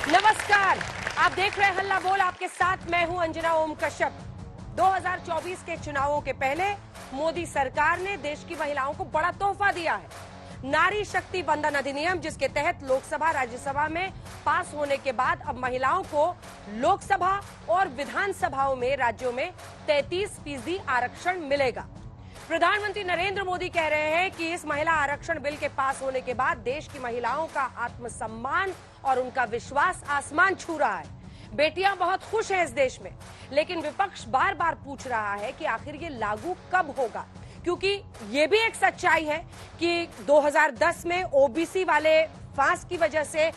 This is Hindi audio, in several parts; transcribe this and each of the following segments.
नमस्कार, आप देख रहे हैं हल्ला बोल। आपके साथ मैं हूं अंजना ओम कश्यप। 2024 के चुनावों के पहले मोदी सरकार ने देश की महिलाओं को बड़ा तोहफा दिया है। नारी शक्ति बंधन अधिनियम, जिसके तहत लोकसभा राज्यसभा में पास होने के बाद अब महिलाओं को लोकसभा और विधानसभाओं में राज्यों में 33% आरक्षण मिलेगा। प्रधानमंत्री नरेंद्र मोदी कह रहे हैं कि इस महिला आरक्षण बिल के पास होने के बाद देश की महिलाओं का आत्मसम्मान और उनका विश्वास आसमान छू रहा है। बेटियां बहुत खुश हैं इस देश में, लेकिन विपक्ष बार बार पूछ रहा है कि आखिर ये लागू कब होगा, क्योंकि ये भी एक सच्चाई है कि 2010 में ओबीसी वाले फांस की वजह से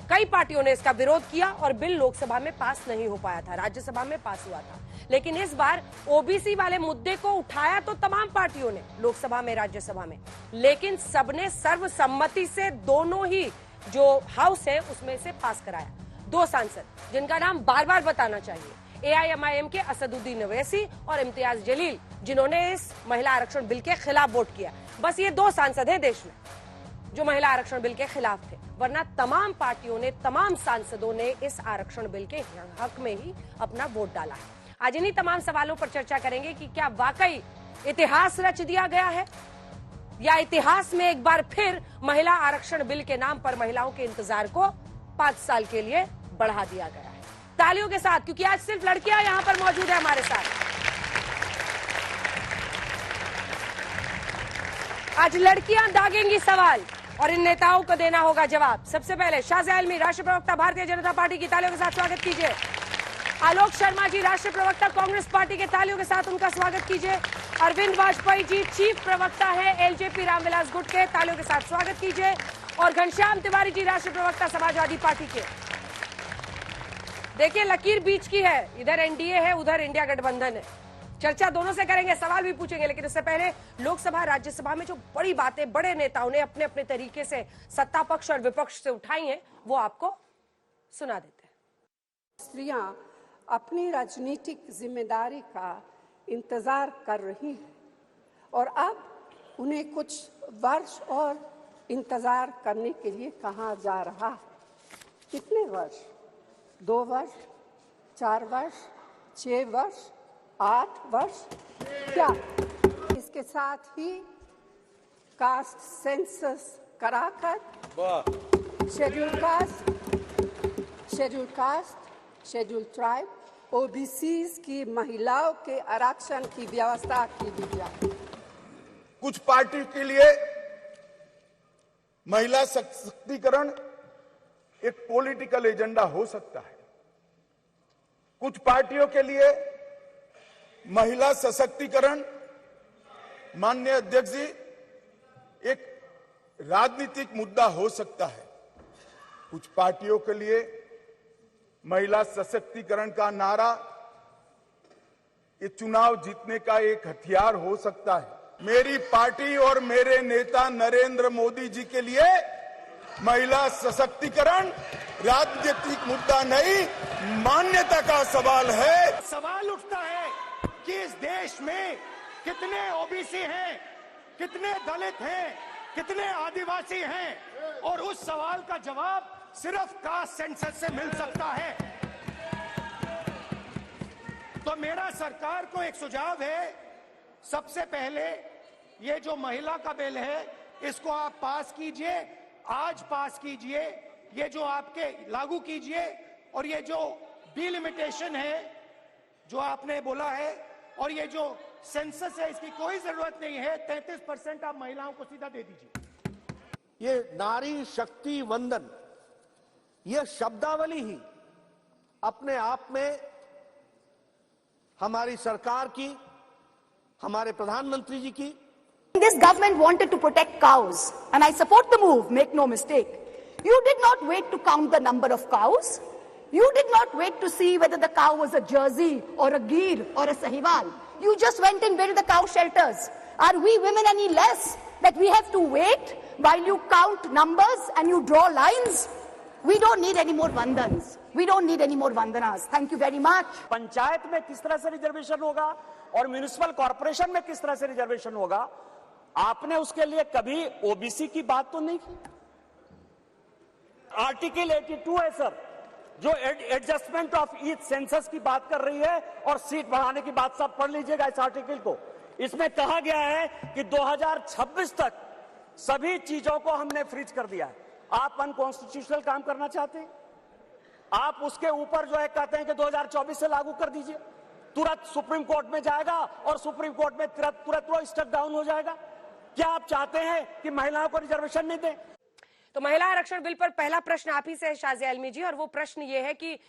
कई पार्टियों ने इसका विरोध किया और बिल लोकसभा में पास नहीं हो पाया था, राज्यसभा में पास हुआ था। लेकिन इस बार ओबीसी वाले मुद्दे को उठाया तो तमाम पार्टियों ने लोकसभा में, राज्यसभा में, लेकिन सबने सर्वसम्मति से दोनों ही जो हाउस है उसमें से पास कराया। 2 सांसद जिनका नाम बार बार बताना चाहिए, एआईएमआईएम के असदुद्दीन ओवैसी और इम्तियाज जलील, जिन्होंने इस महिला आरक्षण बिल के खिलाफ वोट किया। बस ये 2 सांसद हैं देश में जो महिला आरक्षण बिल के खिलाफ थे, वरना तमाम पार्टियों ने, तमाम सांसदों ने इस आरक्षण बिल के हक में ही अपना वोट डाला है। आज इन्हीं तमाम सवालों पर चर्चा करेंगे कि क्या वाकई इतिहास रच दिया गया है या इतिहास में एक बार फिर महिला आरक्षण बिल के नाम पर महिलाओं के इंतजार को 5 साल के लिए बढ़ा दिया गया है। तालियों के साथ, क्योंकि आज सिर्फ लड़कियां यहां पर मौजूद है हमारे साथ। आज लड़कियां दागेंगी सवाल और इन नेताओं को देना होगा जवाब। सबसे पहले शाज़िया आलमी, राष्ट्रीय प्रवक्ता भारतीय जनता पार्टी की, तालियों के साथ स्वागत कीजिए। आलोक शर्मा जी, राष्ट्रीय प्रवक्ता कांग्रेस पार्टी के, तालियों के साथ उनका स्वागत कीजिए। अरविंद वाजपेयी जी, चीफ प्रवक्ता है एलजेपी रामविलास गुट के, तालियों के साथ स्वागत कीजिए। और घनश्याम तिवारी जी, राष्ट्रीय प्रवक्ता समाजवादी पार्टी के। देखिए, लकीर बीच की है, इधर एनडीए है, उधर इंडिया गठबंधन है। चर्चा दोनों से करेंगे, सवाल भी पूछेंगे, लेकिन इससे पहले लोकसभा राज्यसभा में जो बड़ी बातें बड़े नेताओं ने अपने अपने तरीके से सत्ता पक्ष और विपक्ष से उठाई हैं, वो आपको सुना देते हैं। स्त्रियां अपनी राजनीतिक जिम्मेदारी का इंतजार कर रही हैं और अब उन्हें कुछ वर्ष और इंतजार करने के लिए कहा जा रहा है। कितने वर्ष? 2 वर्ष, 4 वर्ष, 6 वर्ष, 8 वर्ष? क्या इसके साथ ही कास्ट सेंसस कराकर schedule caste, schedule tribe, OBCs की महिलाओं के आरक्षण की व्यवस्था की दी जाए। कुछ पार्टी के लिए महिला सशक्तिकरण एक पॉलिटिकल एजेंडा हो सकता है। कुछ पार्टियों के लिए महिला सशक्तिकरण, माननीय अध्यक्ष जी, एक राजनीतिक मुद्दा हो सकता है। कुछ पार्टियों के लिए महिला सशक्तिकरण का नारा ये चुनाव जीतने का एक हथियार हो सकता है। मेरी पार्टी और मेरे नेता नरेंद्र मोदी जी के लिए महिला सशक्तिकरण राजनीतिक मुद्दा नहीं, मान्यता का सवाल है। सवाल उठता है कि इस देश में कितने ओबीसी हैं, कितने दलित हैं, कितने आदिवासी हैं, और उस सवाल का जवाब सिर्फ कास्ट सेंसस से मिल सकता है। तो मेरा सरकार को एक सुझाव है, सबसे पहले ये जो महिला का बिल है इसको आप पास कीजिए, आज पास कीजिए, ये जो आपके लागू कीजिए, और ये जो डिलिमिटेशन है जो आपने बोला है, और ये जो सेंसस है इसकी कोई जरूरत नहीं है, 33% आप महिलाओं को सीधा दे दीजिए। ये नारी शक्ति वंदन, यह शब्दावली ही अपने आप में हमारी सरकार की, हमारे प्रधानमंत्री जी की। This government wanted to protect cows, and I support the move, make no mistake. You did not wait to count the number of cows. You did not wait to see whether the cow was a Jersey or a Gir or a Sahiwal. You just went and built the cow shelters. Are we women any less that we have to wait while you count numbers and you draw lines? We don't need any more vandans. We don't need any more vandanas. Thank you very much. Panchayat में किस तरह से रिजर्वेशन होगा और म्युनिसिपल कॉर्पोरेशन में किस तरह से रिजर्वेशन होगा, आपने उसके लिए कभी ओबीसी की बात तो नहीं की। आर्टिकल 82 है सर, जो एडजस्टमेंट ऑफ ईच सेंसस की बात कर रही है और सीट बढ़ाने की बात, सब पढ़ लीजिएगा इस आर्टिकल को। इसमें कहा गया है कि 2026 तक सभी चीजों को हमने फ्रीज कर दिया है। आप अनकॉन्स्टिट्यूशनल काम करना चाहते हैं, आप उसके ऊपर जो है कहते हैं कि 2024 से लागू कर दीजिए, तुरंत सुप्रीम कोर्ट में जाएगा और सुप्रीम कोर्ट में तुरंत वो स्टक डाउन हो जाएगा। क्या आप चाहते हैं कि महिलाओं को रिजर्वेशन नहीं दें? तो महिला आरक्षण बिल पर पहला प्रश्न आप ही से है शाजिया आलमी जी, और वो प्रश्न ये है कि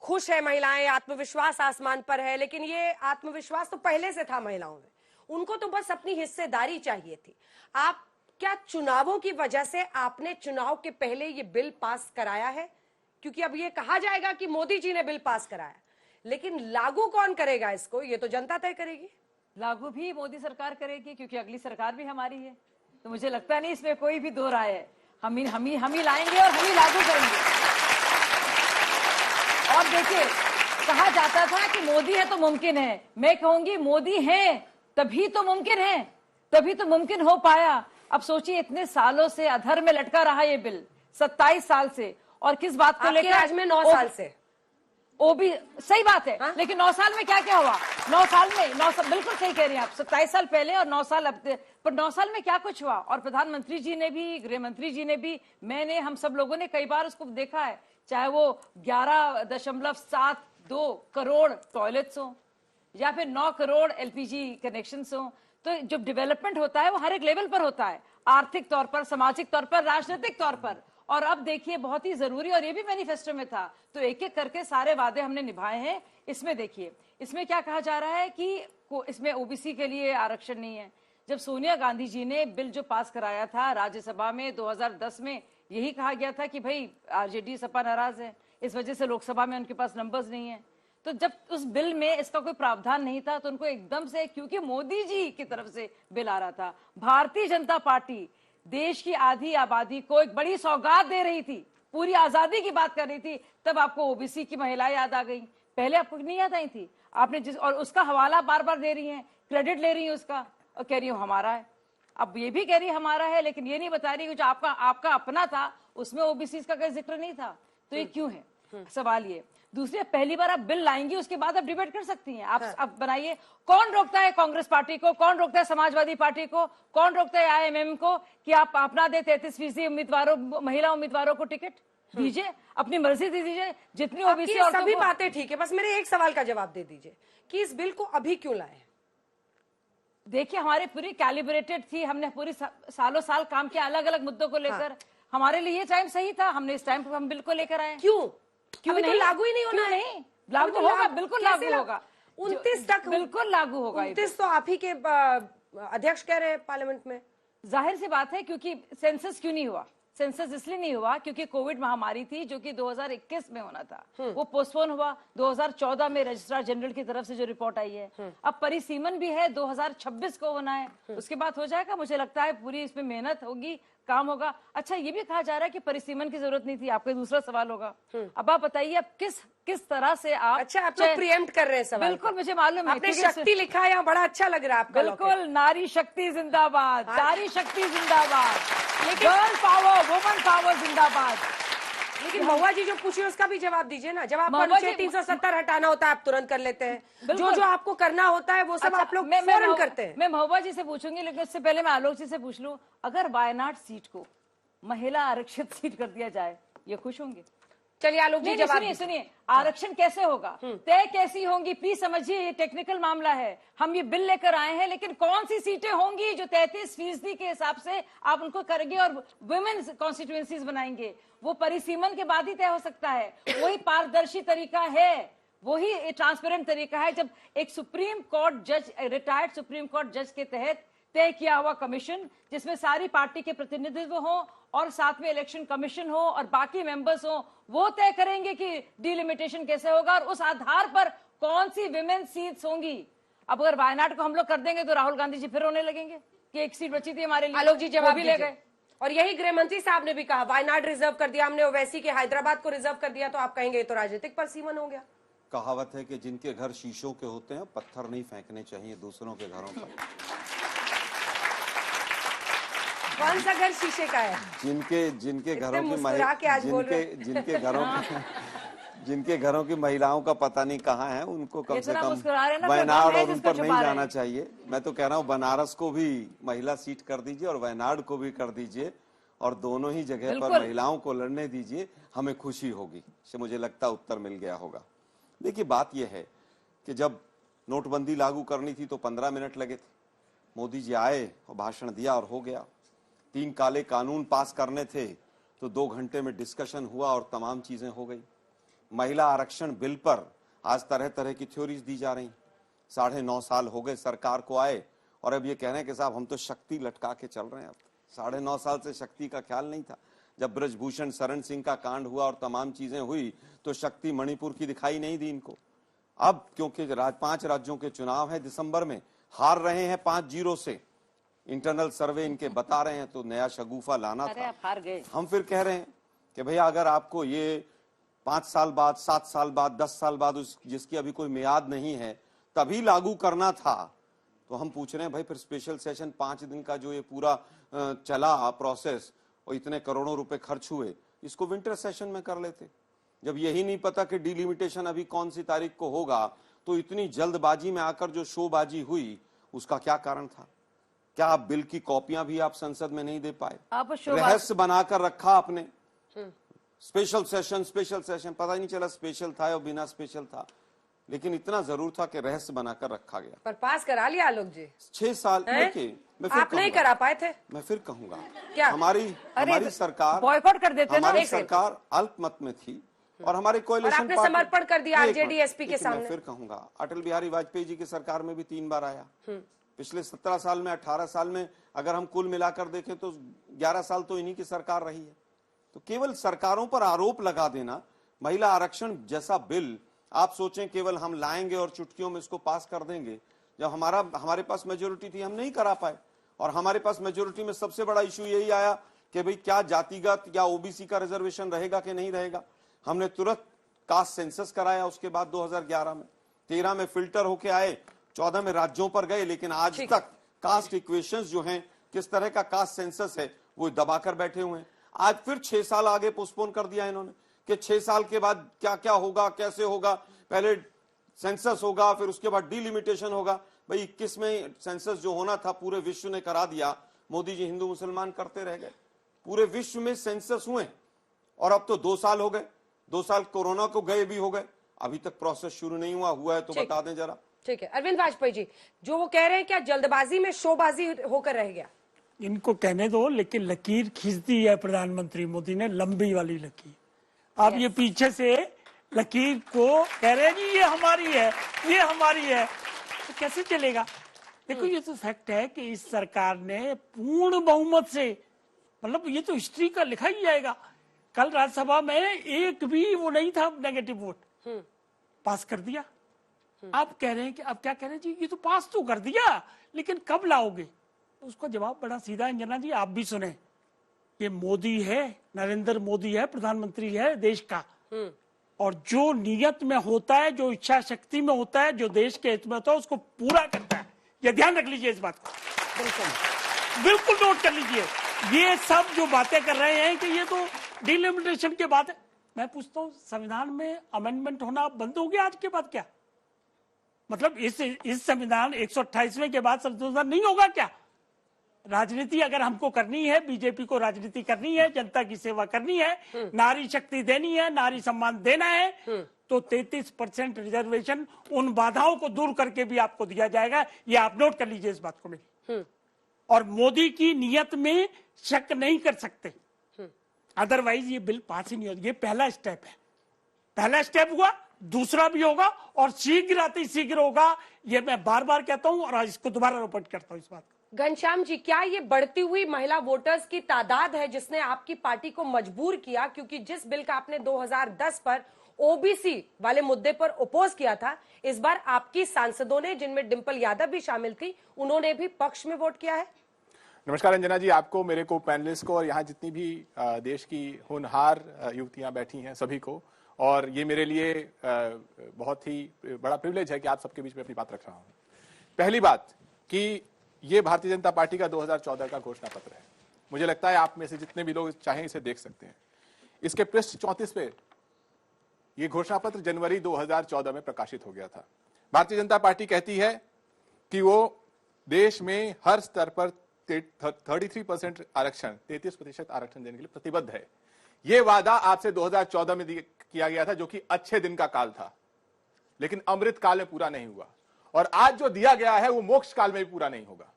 खुश है महिलाएं, आत्मविश्वास आसमान पर है, लेकिन ये आत्मविश्वास तो पहले से था महिलाओं में, उनको तो बस अपनी हिस्सेदारी चाहिए थी। आप क्या चुनावों की वजह से आपने चुनाव के पहले ये बिल पास कराया है? क्योंकि अब ये कहा जाएगा कि मोदी जी ने बिल पास कराया, लेकिन लागू कौन करेगा इसको, ये तो जनता तय करेगी। लागू भी मोदी सरकार करेगी, क्योंकि अगली सरकार भी हमारी है। तो मुझे लगता नहीं इसमें कोई भी दो राय है। हम ही लाएंगे और हम ही लागू करेंगे। और देखिए, कहा जाता था कि मोदी है तो मुमकिन है, मैं कहूंगी मोदी है तभी तो मुमकिन है, तभी तो मुमकिन हो पाया। अब सोचिए, इतने सालों से अधर में लटका रहा ये बिल, 27 साल से, और किस बात को लेकर? आज में 9 साल से। वो भी सही बात है। हा? लेकिन 9 साल में क्या क्या हुआ? 9 साल में 9 साल बिल्कुल सही कह रही हैं आप, 27 साल पहले और 9 साल अब, पर 9 साल में क्या कुछ हुआ? और प्रधानमंत्री जी ने भी, गृह मंत्री जी ने भी, मैंने, हम सब लोगों ने कई बार उसको देखा है, चाहे वो 11.72 करोड़ टॉयलेट्स हो या फिर 9 करोड़ एलपीजी कनेक्शंस हो। तो जो डेवलपमेंट होता है वो हर एक लेवल पर होता है, आर्थिक तौर पर, सामाजिक तौर पर, राजनीतिक तौर पर। और अब देखिए, बहुत ही जरूरी, और ये भी मैनिफेस्टो में था, तो एक एक करके सारे वादे हमने निभाए हैं। इसमें देखिए, इसमें क्या कहा जा रहा है कि इसमें ओबीसी के लिए आरक्षण नहीं है। जब सोनिया गांधी जी ने बिल जो पास कराया था राज्यसभा में 2010 में, यही कहा गया था कि भाई आरजेडी सपा नाराज है, इस वजह से लोकसभा में उनके पास नंबर्स नहीं है। तो जब उस बिल में इसका कोई प्रावधान नहीं था, तो उनको एकदम से, क्योंकि मोदी जी की तरफ से बिल आ रहा था, भारतीय जनता पार्टी देश की आधी आबादी को एक बड़ी सौगात दे रही थी, पूरी आजादी की बात कर रही थी, तब आपको ओबीसी की महिलाएं याद आ गई। पहले आपको नहीं याद आई थी? आपने जिस, और उसका हवाला बार बार दे रही हैं, क्रेडिट ले रही हैं उसका, और कह रही हूं हमारा है। अब ये भी कह रही है हमारा है, लेकिन ये नहीं बता रही कि जो आपका अपना था उसमें ओबीसी का कोई जिक्र नहीं था। तो ये क्यों है? सवाल ये। दूसरी, पहली बार आप बिल लाएंगी, उसके बाद आप डिबेट कर सकती हैं, आप बनाइए। कौन रोकता है कांग्रेस पार्टी को, कौन रोकता है समाजवादी पार्टी को, कौन रोकता है आईएमएम को कि आप अपना दे 33% उम्मीदवारों, महिला उम्मीदवारों को टिकट दीजिए, अपनी मर्जी दीजिए, जितनी ओबीसी और सभी बातें ठीक है, बस मेरे एक सवाल का जवाब दे दीजिए कि इस बिल को अभी क्यों लाए? देखिए, हमारी पूरी कैलिब्रेटेड थी, हमने पूरी सालों साल काम किया अलग अलग मुद्दों को लेकर। हमारे लिए ये टाइम सही था, हमने इस टाइम पर हम बिल को लेकर आए। क्यों तो लागू ही नहीं होना है? नहीं, लागू होगा, बिल्कुल लागू होगा, 29 तक बिल्कुल लागू होगा। 29 तो आप ही के अध्यक्ष कह रहे हैं पार्लियामेंट में। जाहिर सी बात है, क्योंकि सेंसस क्यों नहीं हुआ? सेंसस इसलिए नहीं हुआ क्योंकि कोविड महामारी थी, जो कि 2021 में होना था, वो पोस्टपोन हुआ। 2014 में रजिस्ट्रार जनरल की तरफ से जो रिपोर्ट आई है, अब परिसीमन भी है 2026 को होना है, उसके बाद हो जाएगा। मुझे लगता है पूरी इसमें मेहनत होगी, काम होगा। अच्छा, ये भी कहा जा रहा है कि परिसीमन की जरूरत नहीं थी। आपका दूसरा सवाल होगा, अब आप बताइए, अब किस तरह से आप, अच्छा, आप लोग प्रीएम्प्ट कर रहे हैं सवाल। बिल्कुल, मुझे मालूम है, आपने शक्ति लिखा है, यहाँ बड़ा अच्छा लग रहा है आपका। बिल्कुल, नारी शक्ति जिंदाबाद, नारी शक्ति जिंदाबाद, गर्ल पावर, वुमन पावर जिंदाबाद। लेकिन महुआ जी जो पूछिए उसका भी जवाब दीजिए ना। जब आपको अनुच्छेद 370 हटाना होता है, आप तुरंत कर लेते हैं। जो आपको करना होता है वो सब आप लोग फौरन करते हैं। मैं महुआ जी से पूछूंगी, लेकिन उससे पहले मैं आलोक जी से पूछ लूं, अगर वायनाड सीट को महिला आरक्षित सीट कर दिया जाए, ये खुश होंगे? चलिए आलोक जी जवाब सुनिए, आरक्षण कैसे होगा, तय कैसी होंगी, प्लीज समझिए, ये टेक्निकल मामला है। हम ये बिल लेकर आए हैं, लेकिन कौन सी सीटें होंगी जो 33% के हिसाब से आप उनको करेंगे और वुमेन्स कॉन्स्टिट्यूएंसीज बनाएंगे, वो परिसीमन के बाद ही तय हो सकता है। वही पारदर्शी तरीका है, वही ट्रांसपेरेंट तरीका है। जब एक सुप्रीम कोर्ट जज, रिटायर्ड सुप्रीम कोर्ट जज के तहत तय किया हुआ कमीशन, जिसमें सारी पार्टी के प्रतिनिधित्व हो और साथ में इलेक्शन कमीशन हो और बाकी मेंबर्स हो, वो तय करेंगे कि डिलिमिटेशन कैसे होगा और उस आधार पर कौन सी विमेन सीट्स होंगी। अब अगर वायनाड को हम लोग कर देंगे तो राहुल गांधी जी फिर रोने लगेंगे कि एक सीट बची थी हमारे लिए। आलोक जी जवाब भी ले गए। और यही गृह मंत्री साहब ने भी कहा, वायनाड रिजर्व कर दिया हमने, ओवैसी के हैदराबाद को रिजर्व कर दिया। तो आप कहेंगे ये तो राजनीतिक परसीमन हो गया। कहावत है कि जिनके घर शीशों के होते हैं, पत्थर नहीं फेंकने चाहिए दूसरों के घरों पर। कौन सा घर शीशे का है? जिनके घरों की मुस्कुरा के आज बोल रहे हैं। जिनके घरों जिनके घरों की महिलाओं का पता नहीं कहाँ है, उनको कम से इतना कम मुस्कुरा रहे हैं ना, कोई वयनाड गम है और उन जिसको पर नहीं छुपा रहे जाना हैं। चाहिए। मैं तो कह रहा हूँ बनारस को भी महिला सीट कर दीजिए और वयनाड को भी कर दीजिए, और दोनों ही जगह पर बिल्कुल। महिलाओं को लड़ने दीजिए, हमें खुशी होगी। इससे मुझे लगता है उत्तर मिल गया होगा। देखिए बात यह है कि जब नोटबंदी लागू करनी थी तो 15 मिनट लगे थे, मोदी जी आए और भाषण दिया और हो गया। 3 काले कानून पास करने थे तो 2 घंटे में डिस्कशन हुआ और तमाम चीजें हो गई। महिला आरक्षण बिल पर आज तरह तरह की थ्योरीज दी जा रही। 9.5 साल हो गए सरकार को आए और अब ये कह रहे हैं कि साहब हम तो शक्ति लटका के चल रहे हैं। अब 9.5 साल से शक्ति का ख्याल नहीं था। जब ब्रजभूषण शरण सिंह का कांड हुआ और तमाम चीजें हुई तो शक्ति मणिपुर की दिखाई नहीं दी इनको। अब क्योंकि 5 राज्यों के चुनाव है दिसंबर में, हार रहे हैं 5-0 से, इंटरनल सर्वे इनके बता रहे हैं, तो नया शगुफा लाना अरे था। आप हार गए। हम फिर कह रहे हैं कि भैया अगर आपको ये 5 साल बाद, 7 साल बाद, 10 साल बाद जिसकी अभी कोई मियाद नहीं है तभी लागू करना था, तो हम पूछ रहे हैं भाई फिर स्पेशल सेशन 5 दिन का जो ये पूरा चला प्रोसेस और इतने करोड़ों रुपए खर्च हुए, इसको विंटर सेशन में कर लेते। जब यही नहीं पता कि डिलिमिटेशन अभी कौन सी तारीख को होगा, तो इतनी जल्दबाजी में आकर जो शोबाजी हुई उसका क्या कारण था? क्या आप बिल की कॉपियां भी आप संसद में नहीं दे पाए? रहस्य बनाकर रखा आपने। स्पेशल सेशन पता ही नहीं चला स्पेशल था या बिना स्पेशल था, लेकिन इतना जरूर था कि रहस्य बनाकर रखा गया। पर पास करा लिया आलोक जी। 6 साल देखिए, मैं फिर आप नहीं करा पाए थे। मैं फिर कहूंगा क्या? हमारी सरकार बॉयकॉट कर देते ना। हमारी सरकार अल्पमत में थी और हमारे कोalition आपने समर्पण कर दिया आरजेडी एसपी के सामने। मैं फिर कहूंगा अटल बिहारी वाजपेयी जी की सरकार में भी 3 बार आया। पिछले 17 साल में, 18 साल में अगर हम कुल मिलाकर देखें तो 11 साल तो इन्हीं की सरकार रही है। तो केवल सरकारों पर आरोप लगा देना, महिला आरक्षण जैसा बिल आप सोचें केवल हम लाएंगे और चुटकियों में इसको पास कर देंगे, जब हमारे पास मेजोरिटी थी हम नहीं करा पाए। और हमारे पास मेजोरिटी में सबसे बड़ा इशू यही आया कि भाई क्या जातिगत या ओबीसी का रिजर्वेशन रहेगा कि नहीं रहेगा। हमने तुरंत कास्ट सेंसस कराया, उसके बाद 2011 में, 13 में फिल्टर होके आए, 14 में राज्यों पर गए, लेकिन आज तक कास्ट इक्वेशंस जो हैं, किस तरह का कास्ट सेंसस है, वो दबाकर बैठे हुए हैं। आज फिर 6 साल आगे पोस्टपोन कर दिया इन्होंने कि 6 साल के बाद क्या क्या होगा, कैसे होगा। पहले सेंसस होगा, फिर उसके बाद डिलिमिटेशन होगा। भाई 21 में सेंसस जो होना था पूरे विश्व ने करा दिया, मोदी जी हिंदू मुसलमान करते रह गए। पूरे विश्व में सेंसस हुए और अब तो 2 साल हो गए, 2 साल कोरोना को गए भी हो गए, अभी तक प्रोसेस शुरू नहीं हुआ है तो बता दें जरा। ठीक है अरविंद वाजपेयी जी, जो वो कह रहे हैं क्या जल्दबाजी में शोबाजी होकर रह गया? इनको कहने दो, लेकिन लकीर खींच दी है प्रधानमंत्री मोदी ने, लंबी वाली लकीर। आप ये पीछे से लकीर को कह रहे हैं जी ये हमारी है, ये हमारी है, तो कैसे चलेगा? देखो ये तो फैक्ट है कि इस सरकार ने पूर्ण बहुमत से, मतलब ये तो हिस्ट्री का लिखा ही जाएगा। कल राज्यसभा में एक भी वो नहीं था नेगेटिव वोट, पास कर दिया। आप कह रहे हैं कि अब क्या कह रहे हैं जी ये तो पास तो कर दिया, लेकिन कब लाओगे? उसका जवाब बड़ा सीधा अंजना जी, आप भी सुने। ये मोदी है, नरेंद्र मोदी है, प्रधानमंत्री है देश का, और जो नियत में होता है, जो इच्छा शक्ति में होता है, जो देश के हित में होता है, उसको पूरा करता है। ये ध्यान रख लीजिए इस बात को, बिल्कुल नोट कर लीजिए। ये सब जो बातें कर रहे हैं कि ये तो डिलिमिटेशन के बाद है, मैं पूछता हूँ संविधान में अमेंडमेंट होना बंद हो गया आज के बाद क्या? मतलब इस संविधान 128वें के बाद संशोधन नहीं होगा क्या? राजनीति अगर हमको करनी है, बीजेपी को राजनीति करनी है, जनता की सेवा करनी है, नारी शक्ति देनी है, नारी सम्मान देना है, तो 33% रिजर्वेशन उन बाधाओं को दूर करके भी आपको दिया जाएगा। ये आप नोट कर लीजिए इस बात को मेरी। और मोदी की नीयत में शक नहीं कर सकते, अदरवाइज ये बिल पास ही नहीं होगा। ये पहला स्टेप है, पहला स्टेप हुआ, दूसरा भी होगा और शीघ्र अति शीघ्र होगा। ये मैं बार बार कहता हूं और इसको दोबारा रिपीट करता हूं इस बात को। घनश्याम जी, क्या ये बढ़ती हुई महिला वोटर्स की तादाद है जिसने आपकी पार्टी को मजबूर किया? क्योंकि जिस बिल का आपने 2010 पर ओबीसी वाले मुद्दे पर अपोज किया था, इस बार आपकी सांसदों ने, जिनमें डिंपल यादव भी शामिल थी, उन्होंने भी पक्ष में वोट किया है। नमस्कार अंजना जी, आपको, मेरे को, पैनलिस्ट को और यहाँ जितनी भी देश की होनहार युवतियां बैठी हैं सभी को। और ये मेरे लिए बहुत ही बड़ा प्रिविलेज है कि आप सबके बीच में अपनी बात रख रहा हूँ। पहली बात कि ये भारतीय जनता पार्टी का 2014 का घोषणा पत्र है। मुझे लगता है आप में से जितने भी लोग चाहें इसे देख सकते हैं। इसके पृष्ठ 34 पे ये घोषणा पत्र जनवरी 2014 में प्रकाशित हो गया था। भारतीय जनता पार्टी कहती है कि वो देश में हर स्तर पर 33% आरक्षण, 33% आरक्षण देने के लिए प्रतिबद्ध है। ये वादा आपसे 2014 में किया गया था, जो कि अच्छे दिन का काल था, लेकिन अमृत काल में पूरा नहीं हुआ। और आज जो दिया गया है वो मोक्ष काल में भी पूरा नहीं होगा।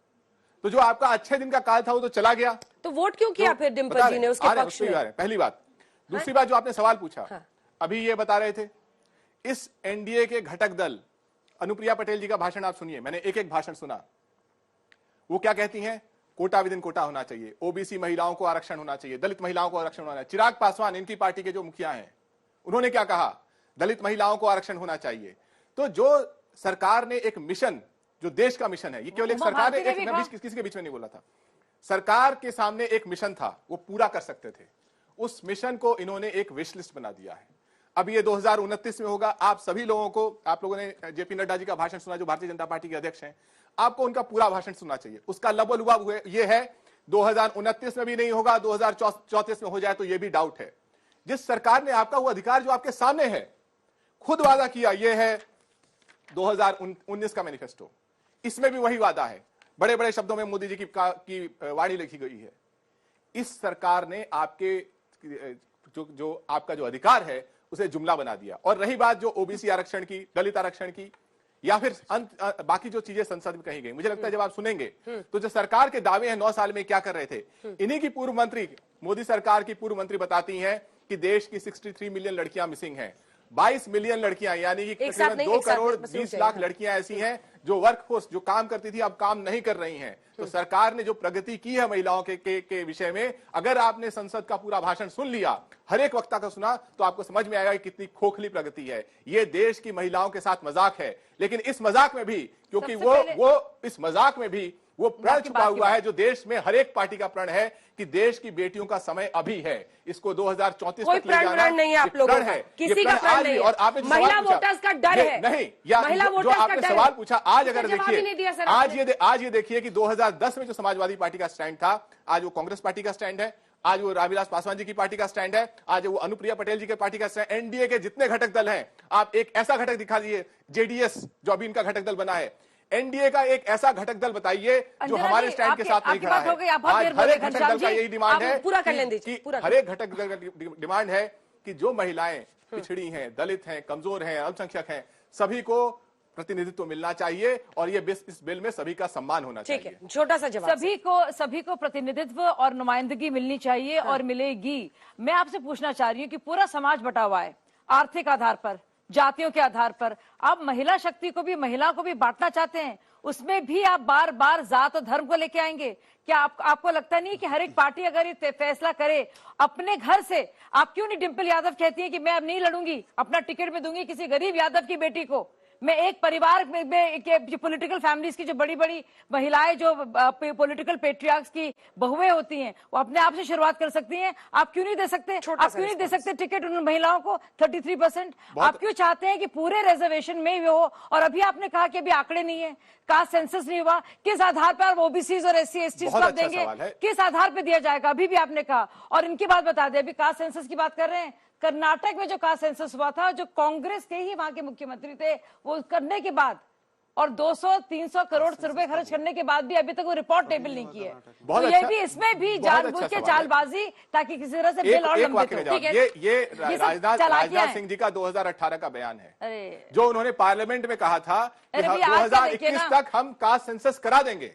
तो जो आपका अच्छे दिन का काल था वो तो चला गया। तो वोट क्यों किया फिर डिम्पल जी ने उसके पक्ष में? पहली बात। दूसरी बात, जो आपने सवाल पूछा, अभी ये बता रहे थे, इस एनडीए के घटक दल, अनुप्रिया पटेल जी का भाषण आप सुनिए, मैंने एक एक भाषण सुना। वो क्या कहती हैं? कोटा विद इन कोटा होना चाहिए, ओबीसी महिलाओं को आरक्षण होना चाहिए, दलित महिलाओं को आरक्षण होना चाहिए। चिराग पासवान, इनकी पार्टी के जो मुखिया हैं, उन्होंने क्या कहा? दलित महिलाओं को आरक्षण होना चाहिए। तो जो सरकार ने एक मिशन, जो देश का मिशन है, ये केवल एक सरकार ने, किसी के बीच में नहीं बोला था, सरकार के सामने एक मिशन था, वो पूरा कर सकते थे। उस मिशन को इन्होंने एक विश लिस्ट बना दिया है। अब ये 2029 में होगा। आप सभी लोगों को, आप लोगों ने जेपी नड्डा जी का भाषण सुना, जो भारतीय जनता पार्टी के अध्यक्ष हैं, आपको उनका पूरा भाषण सुनना चाहिए। उसका लबोलुबाब ये है, 2029 में भी नहीं होगा, 2034 में हो जाए तो ये भी डाउट है। जिस सरकार ने आपका वो अधिकार जो आपके सामने है, खुद वादा किया, ये है 2019 का मैनिफेस्टो। इसमें भी वही वादा है, बड़े बड़े शब्दों में मोदी जी की वाणी लिखी गई है। इस सरकार ने आपके जो आपका जो अधिकार है उसे जुमला बना दिया। और रही बात जो ओबीसी आरक्षण की, दलित आरक्षण की, या फिर बाकी जो चीजें संसद में कही गई, मुझे लगता है जब आप सुनेंगे तो जो सरकार के दावे हैं 9 साल में क्या कर रहे थे, इन्हीं की पूर्व मंत्री, मोदी सरकार की पूर्व मंत्री बताती हैं कि देश की 63 मिलियन लड़कियां मिसिंग हैं। 22 मिलियन लड़कियां, यानी कि तकरीबन 2 करोड़ 20 लाख लड़कियां ऐसी हैं जो वर्कफोर्स, जो काम करती थी, अब काम नहीं कर रही हैं। तो सरकार ने जो प्रगति की है महिलाओं के विषय में, अगर आपने संसद का पूरा भाषण सुन लिया, हर एक वक्ता का सुना, तो आपको समझ में आएगा कि कितनी खोखली प्रगति है। ये देश की महिलाओं के साथ मजाक है। लेकिन इस मजाक में भी, क्योंकि इस मजाक में भी वो प्रण छुपा हुआ है, जो देश में हर एक पार्टी का प्रण है कि देश की बेटियों का समय अभी है, इसको 2034 तक ले जाना। प्रण नहीं है आप लोगों का, किसी का प्रण नहीं है। और आपने महिला वोटर्स का डर है, नहीं, या जो आपने सवाल पूछा, आज अगर देखिए, आज ये देखिए कि 2010 में जो समाजवादी पार्टी का स्टैंड था, आज वो कांग्रेस पार्टी का स्टैंड है, आज वो रामविलास पासवान जी की पार्टी का स्टैंड है, आज वो अनुप्रिया पटेल जी की पार्टी का स्टैंड। एनडीए के जितने घटक दल हैं, आप एक ऐसा घटक दिखा दीजिए, जेडीएस जो अभी इनका घटक दल बना है, एनडीए का एक ऐसा घटक दल बताइए जो हमारे स्टैंड के साथ नहीं खड़ा है। आज हर एक घटक दल का यही डिमांड है, हर एक घटक दल का डिमांड है कि जो महिलाएं पिछड़ी हैं, दलित हैं, कमजोर हैं, अल्पसंख्यक हैं, सभी को प्रतिनिधित्व मिलना चाहिए, और ये इस बिल में सभी का सम्मान होना चाहिए। ठीक है, छोटा सा जवाब। सभी को प्रतिनिधित्व और नुमाइंदगी मिलनी चाहिए, और मिलेगी। मैं आपसे पूछना चाह रही हूँ कि पूरा समाज बटा हुआ है, आर्थिक आधार पर, जातियों के आधार पर। आप महिला शक्ति को भी, महिला को भी बांटना चाहते हैं, उसमें भी आप बार बार जात और धर्म को लेके आएंगे क्या? आपको लगता नहीं कि हर एक पार्टी अगर ये फैसला करे अपने घर से, आप क्यों नहीं, डिम्पल यादव कहती है कि मैं अब नहीं लड़ूंगी, अपना टिकट में दूंगी किसी गरीब यादव की बेटी को। मैं एक परिवार में जो पॉलिटिकल फैमिलीज की जो बड़ी बड़ी महिलाएं, जो पॉलिटिकल पेट्रियार्क्स की बहुएं होती हैं, वो अपने आप से शुरुआत कर सकती हैं। आप क्यों नहीं दे सकते? आप क्यों नहीं दे सकते टिकट उन महिलाओं को 33%? आप क्यों चाहते हैं कि पूरे रिजर्वेशन में वो? और अभी आपने कहा कि अभी आंकड़े नहीं है, कास्ट सेंसस नहीं हुआ, किस आधार पर आप ओबीसी और SC ST को देंगे? किस आधार पर दिया जाएगा? अभी भी आपने कहा। और इनकी बात बता दें, अभी कास्ट सेंसस की बात कर रहे हैं, कर्नाटक में जो कास्ट सेंसस हुआ था, जो कांग्रेस के ही वहां के मुख्यमंत्री थे, वो करने के बाद और 200-300 करोड़ रुपए खर्च करने के बाद भी अभी तक वो रिपोर्ट टेबल नहीं की है। तो ये भी, इसमें भी जानबूझ के चालबाजी, ताकि किसी तरह से बिल और लंबित हो। ठीक है, ये राजनाथ सिंह जी का 2018 का बयान है, जो उन्होंने पार्लियामेंट में कहा था कि 2021 तक हम कास्ट सेंसस करा देंगे।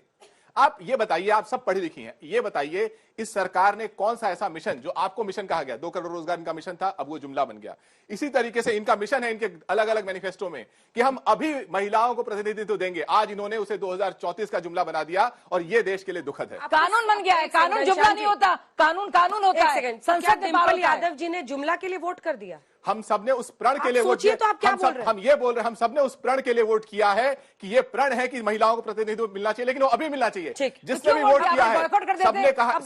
आप ये बताइए, आप सब पढ़ी लिखी हैं, ये बताइए इस सरकार ने कौन सा ऐसा मिशन, जो आपको मिशन कहा गया, 2 करोड़ रोजगार इनका मिशन था, अब वो जुमला बन गया। इसी तरीके से इनका मिशन है, इनके अलग अलग मैनिफेस्टो में, कि हम अभी महिलाओं को प्रतिनिधित्व देंगे। आज इन्होंने उसे 2034 का जुमला बना दिया, और ये देश के लिए दुखद है। कानून बन गया है, कानून जुमला नहीं होता, कानून होता है। संसद डिम्पल यादव जी ने जुमला के लिए वोट कर दिया। हम सबने उस प्रण के लिए वोट किया। तो आप क्या बोल रहे हैं? हम ये बोल रहे हैं, हम सबने उस प्रण के लिए वोट किया है कि ये प्रण है कि महिलाओं को प्रतिनिधित्व मिलना चाहिए, लेकिन वो अभी मिलना चाहिए। जिसने भी वोट किया है, सबने कहा,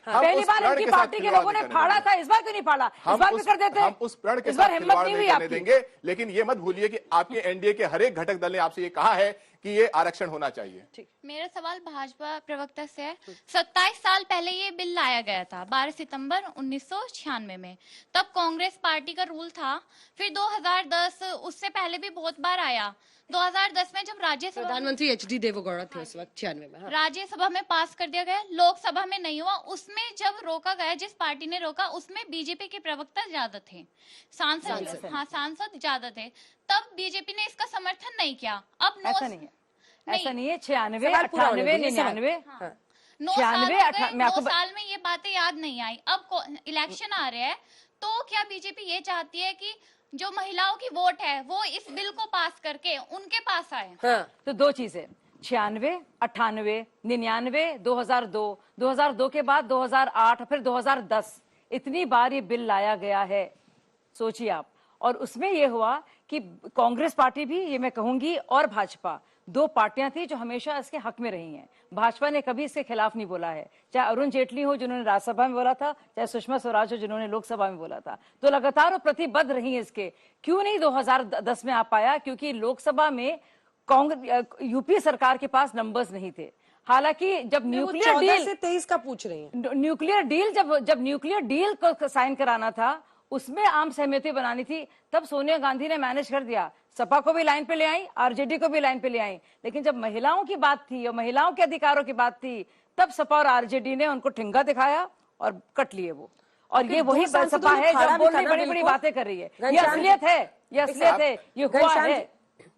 पहली बार इनकी पार्टी के लोगों ने फाड़ा था, इस बार क्यों नहीं फाड़ा? इस बार भी कर देते। हम उस प्रण के साथ हिम्मत नहीं करने देंगे। लेकिन ये मत भूलिए कि आपके एनडीए के हर एक घटक दल ने आपसे ये कहा है कि ये आरक्षण होना चाहिए। मेरा सवाल भाजपा प्रवक्ता से है। 27 साल पहले ये बिल लाया गया था, 12 सितंबर 1996 में। तब कांग्रेस पार्टी का रूल था। फिर 2010, उससे पहले भी बहुत बार आया। 2010 में जब राज्यसभा, प्रधानमंत्री HD देवेगौड़ा थे उस वक्त 96 में। राज्यसभा में पास कर दिया गया, लोकसभा में नहीं हुआ। उसमें जब रोका गया, जिस पार्टी ने रोका, उसमें बीजेपी के प्रवक्ता ज्यादा थे, सांसद ज्यादा थे। तब बीजेपी ने इसका समर्थन नहीं किया। अब ऐसा नहीं है, ऐसा नहीं है। 96, 98, 99, 9 साल में ये बातें याद नहीं आई। अब इलेक्शन आ रहे हैं, तो क्या बीजेपी ये चाहती है कि जो महिलाओं की वोट है वो इस बिल को पास करके उनके पास आए? तो दो चीजें, 96, 98, 99, 2002, 2002 के बाद 2008, फिर 2010, इतनी बार ये बिल लाया गया है, सोचिए आप। और उसमें ये हुआ कि कांग्रेस पार्टी भी, ये मैं कहूंगी, और भाजपा, दो पार्टियां थी जो हमेशा इसके हक में रही हैं। भाजपा ने कभी इसके खिलाफ नहीं बोला है, चाहे अरुण जेटली हो जिन्होंने राज्यसभा में बोला था, चाहे सुषमा स्वराज हो जिन्होंने लोकसभा में बोला था। तो लगातार वो प्रतिबद्ध रही है इसके। क्यों नहीं 2010 में आ पाया? क्योंकि लोकसभा में कांग्रेस, यूपी सरकार के पास नंबर्स नहीं थे। हालांकि जब न्यूक्लियर डील से 23 का पूछ रही है, न्यूक्लियर डील जब न्यूक्लियर डील को साइन कराना था, उसमें आम सहमति बनानी थी, तब सोनिया गांधी ने मैनेज कर दिया। सपा को भी लाइन पे ले आई, आरजेडी को भी लाइन पे ले आई। लेकिन जब महिलाओं की बात थी और महिलाओं के अधिकारों की बात थी, तब सपा और आरजेडी ने उनको ठिंगा दिखाया और कट लिए वो। और ये वही सपा है जो बोल रही बड़ी बड़ी बातें कर रही है। ये असलियत है, ये असलियत है, ये हुआ है।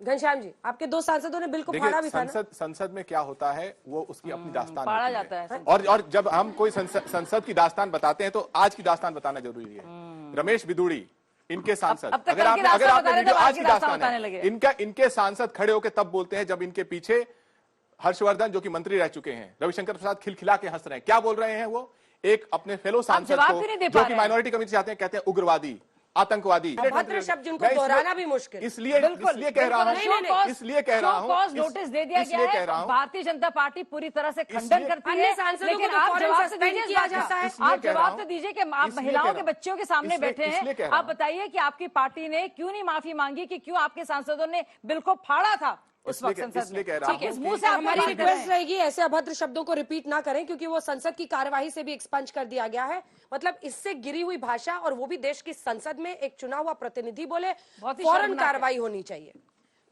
घनश्याम जी, आपके दो सांसदों ने बिल को फाड़ा भी था ना? संसद में क्या होता है वो उसकी अपनी दास्तान फाड़ा जाता है। और जब हम कोई संसद की दास्तान बताते हैं तो आज की दास्तान बताना जरूरी है। रमेश बिदुड़ी, इनके सांसद, अगर आपने वीडियो आज की दास्तान है, इनके सांसद खड़े होकर तब बोलते हैं जब इनके पीछे हर्षवर्धन जो कि मंत्री रह चुके हैं, रविशंकर प्रसाद खिलखिला के हंस रहे हैं। क्या बोल रहे हैं वो? एक अपने फेलो सांसद को जो कि माइनॉरिटी कमिटी चाहते हैं, कहते हैं उग्रवादी, आतंकवादी। अभद्र शब्द जिनको दोहराना भी मुश्किल। इसलिए कह रहा हूँ, नोटिस दे दिया गया है। भारतीय जनता पार्टी पूरी तरह से खंडन करती है, लेकिन आप जवाब तो दीजिए, आप जवाब तो दीजिए कि आप महिलाओं के बच्चों के सामने बैठे हैं। आप बताइए कि आपकी पार्टी ने क्यों नहीं माफी मांगी, कि क्यों आपके सांसदों ने बिल को फाड़ा था उस वक्त संसद में? ठीक है, मुंह से हमारी रिक्वेस्ट रहेगी ऐसे अभद्र शब्दों को रिपीट ना करें, क्योंकि वो संसद की कार्यवाही से भी एक्सपंज कर दिया गया है। मतलब इससे गिरी हुई भाषा, और वो भी देश की संसद में एक चुना हुआ प्रतिनिधि बोले, फौरन कार्रवाई होनी चाहिए।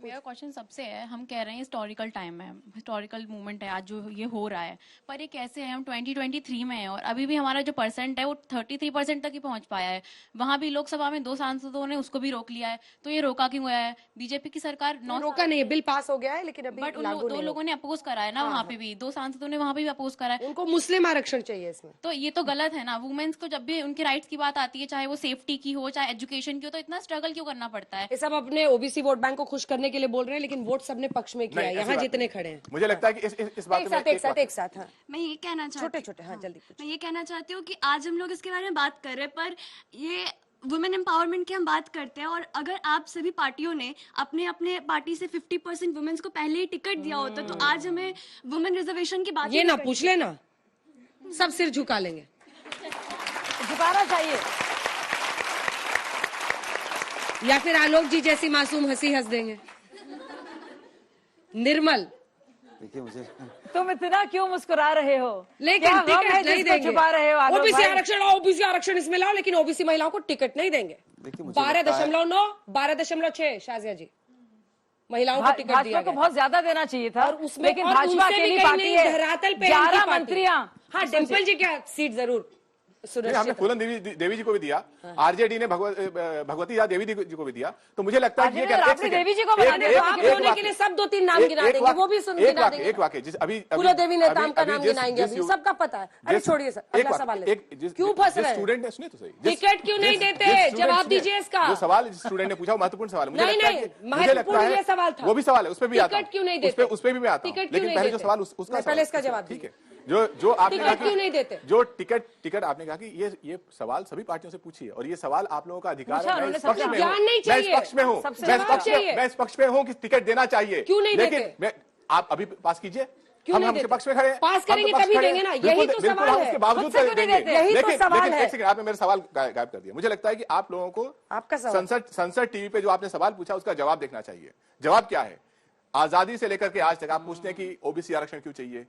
मेरा क्वेश्चन सबसे है, हम कह रहे हैं हिस्टोरिकल टाइम है, हिस्टोरिकल मूवमेंट है आज जो ये हो रहा है, पर ये कैसे है? हम 2023 में हैं और अभी भी हमारा जो परसेंट है वो 33% तक ही पहुंच पाया है। वहां भी लोकसभा में 2 सांसदों ने उसको भी रोक लिया है। तो ये रोका क्यों गया है? बीजेपी की सरकार रोका नहीं, बिल पास हो गया है, लेकिन अभी बट दो लोगों ने अपोज करा है ना, वहाँ पे भी 2 सांसदों ने वहाँ पे भी अपोज करा है। उनको मुस्लिम आरक्षण चाहिए इसमें, तो ये तो गलत है ना। वुमेन्स को जब भी उनके राइट्स की बात आती है, चाहे वो सेफ्टी की हो, चाहे एजुकेशन की हो, तो इतना स्ट्रगल क्यों करना पड़ता है? ये सब अपने ओबीसी वोट बैंक को खुश करने के लिए बोल रहे हैं, लेकिन वोट सबने पक्ष में किया है, यहाँ जितने खड़े हैं। मुझे लगता है कि इस बात में एक साथ हाँ। मैं ये कहना चाहती हूँ, छोटे हाँ जल्दी। मैं ये कहना चाहती हूँ कि आज हम लोग इसके बारे में बात कर रहे हैं, पर ये वुमेन एम्पावरमेंट की हम बात करते हैं, और अगर आप सभी पार्टियों ने अपने अपने पार्टी से 50% वुमेन्स को पहले ही टिकट दिया होता तो आज हमें वुमेन रिजर्वेशन की बात ये ना पूछ लेना, सब सिर झुका लेंगे। झुकाना चाहिए, या फिर आलोक जी जैसी मासूम हंसी हंस देंगे। निर्मल, देखिए मुझे, तुम इतना क्यों मुस्कुरा रहे हो? लेकिन टिकट नहीं देंगे। छुपा रहे हो? ओबीसी आरक्षण, ओबीसी आरक्षण इसमें लाओ, लेकिन ओबीसी महिलाओं को टिकट नहीं देंगे। 12.9, 12.6 शाजिया जी, महिलाओं को टिकट दिया गया। को बहुत ज्यादा देना चाहिए था, लेकिन भाजपा अकेली पार्टी है, धरातल पे 11 मंत्रियां। हाँ, डिम्पल जी क्या सीट जरूर हमने फूलन देवी जी को भी दिया, आरजेडी ने भगवती देवी जी को भी दिया। तो मुझे लगता है कि देवी जी को बना के लिए सब 2-3 नाम गिना देंगे, वो भी सुन गिना देंगे। एक वाक्य, अभी फूला देवी नेताम का नाम गिनाएंगे, अभी सबका पता है। अरे छोड़िए सर, अगला सवाल क्यों फंस रहे? स्टूडेंट ने सुने तो सही, टिकट क्यों नहीं देते? जवाब दीजिए इसका। जो सवाल स्टूडेंट ने पूछा महत्वपूर्ण सवाल, मुझे लगता है सवाल था, वो भी सवाल है, उस पर भी आता हूं, टिकट क्यों नहीं देते? उस पर भी मैं आता हूं, लेकिन पहले जो सवाल उसका पहले इसका जवाब ठीक है। जो आपने कहा क्यों नहीं देते? जो टिकट आपने कहा कि ये सवाल सभी पार्टियों से पूछिए, और ये सवाल आप लोगों का अधिकार है। मैं इस पक्ष में हूं, मैं इस पक्ष में हूं कि टिकट देना चाहिए। क्यों नहीं देते? लेकिन आप अभी पास कीजिए, हम आपके पक्ष में खड़े हैं, पास करेंगे तभी देंगे ना, यही तो सवाल है। उसके बावजूद देंगे, लेकिन एक सेकंड, आपने मेरा सवाल गायब कर दिया। मुझे लगता है कि आप लोगों को संसद टीवी पे जो आपने सवाल पूछा उसका जवाब देखना चाहिए। जवाब क्या है? आजादी से लेकर के आज तक आप पूछते हैं कि ओबीसी आरक्षण क्यों चाहिए,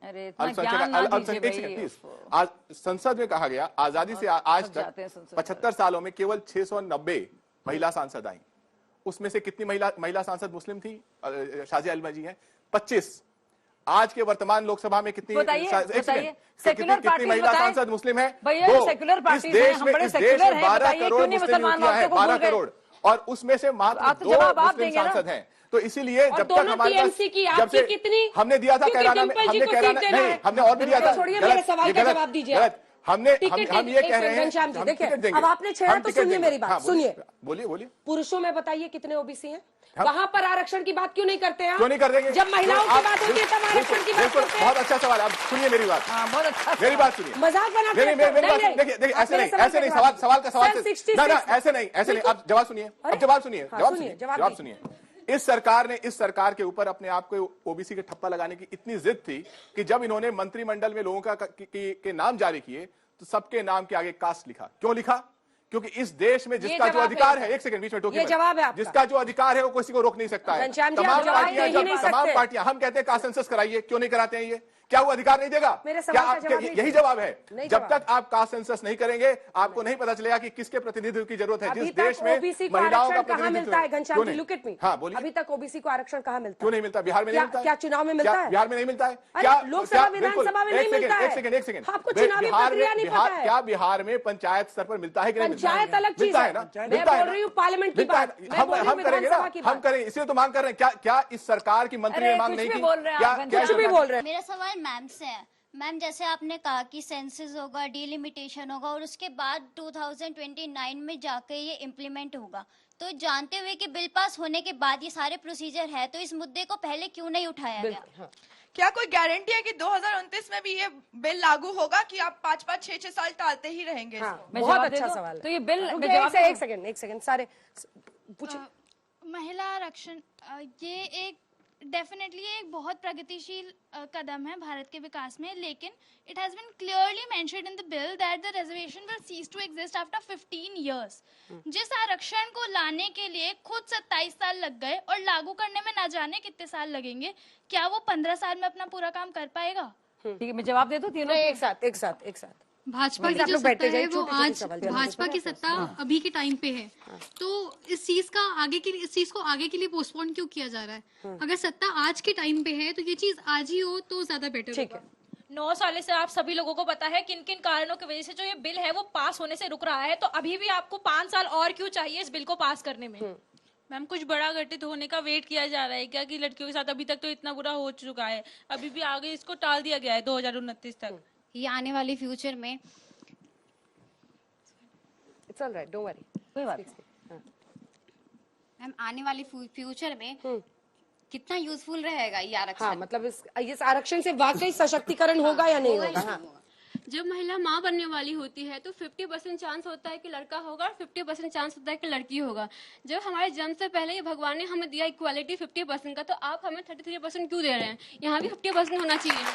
आज संसद में कहा गया आजादी से आज तक 75 सालों में केवल 690 महिला सांसद आई, उसमें से कितनी महिला सांसद मुस्लिम थी? शाजिया अल्मा जी हैं 25। आज के वर्तमान लोकसभा में कितनी महिला सांसद मुस्लिम है? 2। इस देश में 12 करोड़ मुस्लिम युवतियां हैं, 12 करोड़, और उसमें से मात्र 2 मुस्लिम सांसद हैं। तो इसीलिए जब तक हमारे पास जब से हमने दिया था कैराना में, हमने कैराना नहीं, हमने और भी दिया था, हम ये कह रहे हैं देखिए, अब आपने छेड़ा तो सुनिए मेरी बात, सुनिए, बोलिए। पुरुषों में बताइए कितने ओबीसी हैं? वहां पर आरक्षण की बात क्यों नहीं करते हैं? क्यों नहीं कर देंगे? जब महिलाओं की बात होती है तब आरक्षण की बात करते हैं। बहुत अच्छा सवाल, आप सुनिए मेरी बात, बहुत अच्छा, मेरी बात सुनिए। मजाक बनाते हैं? देखिए ऐसे नहीं, सवाल का सवाल ऐसे नहीं, आप जवाब सुनिए। इस सरकार के ऊपर अपने आप को ओबीसी के ठप्पा लगाने की इतनी जिद थी कि जब इन्होंने मंत्रिमंडल में लोगों के नाम जारी किए तो सबके नाम के आगे कास्ट लिखा। क्यों लिखा? क्योंकि इस देश में जिसका जो अधिकार है, एक सेकंड बीच में टोकिए, जवाब है जिसका जो अधिकार है वो किसी को रोक नहीं सकता है। तमाम पार्टियां हम कहते हैं कास्ट सेंसस कराइए, क्यों नहीं कराते हैं? ये क्या वो अधिकार नहीं देगा? क्या यही जवाब है? जब तक आप कास्ट सेंसस नहीं करेंगे आपको नहीं पता चलेगा कि किसके प्रतिनिधित्व की जरूरत है। जिस देश में महिलाओं का कहाँ मिलता है? Ghanshyam ji, look at me. हाँ बोलिए। अभी तक ओबीसी को आरक्षण कहाँ मिलता है? क्यों नहीं मिलता? बिहार में नहीं मिलता? क्या चुनाव में मिलता है? बिहार में नहीं मिलता है? क्या लोकसभा विधानसभा में नहीं मिलता है? एक सेकंड, आपको चुनावी प्रक्रिया नहीं पता है? क्या बिहार में पंचायत स्तर पर मिलता है कि नहीं? पंचायत अलग चीज है ना, मैं बोल रही हूँ पार्लियामेंट की बात, हम करेंगे ना, हम करेंगे, इसलिए तो मांग कर रहे हैं। क्या इस सरकार की मंत्री ने मांग नहीं की? कुछ भी बोल रहे हैं। मेरा सवाल मैम से है। मैम, जैसे आपने कहा कि सेंसस होगा, डिलिमिटेशन होगा और उसके बाद 2029 में जाकर ये इम्प्लीमेंट होगा, तो जानते हुए कि बिल पास होने के बाद ये सारे प्रोसीजर है, तो इस मुद्दे को पहले क्यों नहीं उठाया गया? हाँ। क्या कोई गारंटी है कि 2029 में भी ये बिल लागू होगा कि आप 5-5, 6-6 साल टालते ही रहेंगे? हाँ, बहुत अच्छा सवाल है। तो ये बिल एक सेकंड सारे पूछिए। महिला आरक्षण ये एक डेफिनेटली एक बहुत प्रगतिशील कदम है भारत के विकास में, लेकिन it has been clearly mentioned in the bill that the reservation will cease to exist after 15 years. जिस आरक्षण को लाने के लिए खुद 27 साल लग गए और लागू करने में ना जाने कितने साल लगेंगे, क्या वो 15 साल में अपना पूरा काम कर पाएगा? ठीक है, मैं जवाब दे दूं तीनों एक साथ। भाजपा की जो सत्ता है वो आज भाजपा की सत्ता अभी के टाइम पे है, तो इस चीज को आगे के लिए पोस्टपोन क्यों किया जा रहा है? अगर सत्ता आज के टाइम पे है तो ये चीज आज ही हो तो ज्यादा बेटर होगा। 9 साल से आप सभी लोगों को पता है किन किन कारणों की वजह से जो ये बिल है वो पास होने से रुक रहा है, तो अभी भी आपको 5 साल और क्यों चाहिए इस बिल को पास करने में? मैम, कुछ बड़ा घटित होने का वेट किया जा रहा है क्या कि लड़कियों के साथ अभी तक तो इतना बुरा हो चुका है, अभी भी आगे इसको टाल दिया गया है 2029 तक। ये आने वाले फ्यूचर में it's all right, don't worry, कोई बात नहीं। मैम, आने वाले फ्यूचर में कितना यूजफुल रहेगा ये आरक्षण? हाँ, मतलब इस आरक्षण से वाकई सशक्तिकरण होगा या नहीं होगा? हाँ। जब महिला माँ बनने वाली होती है तो 50% चांस होता है कि लड़का होगा और 50% चांस होता है कि लड़की होगा। जब हमारे जन्म से पहले ही भगवान ने हमें दिया इक्वालिटी 50% का, तो आप हमें 33% क्यों दे रहे हैं? यहाँ भी 50% होना चाहिए।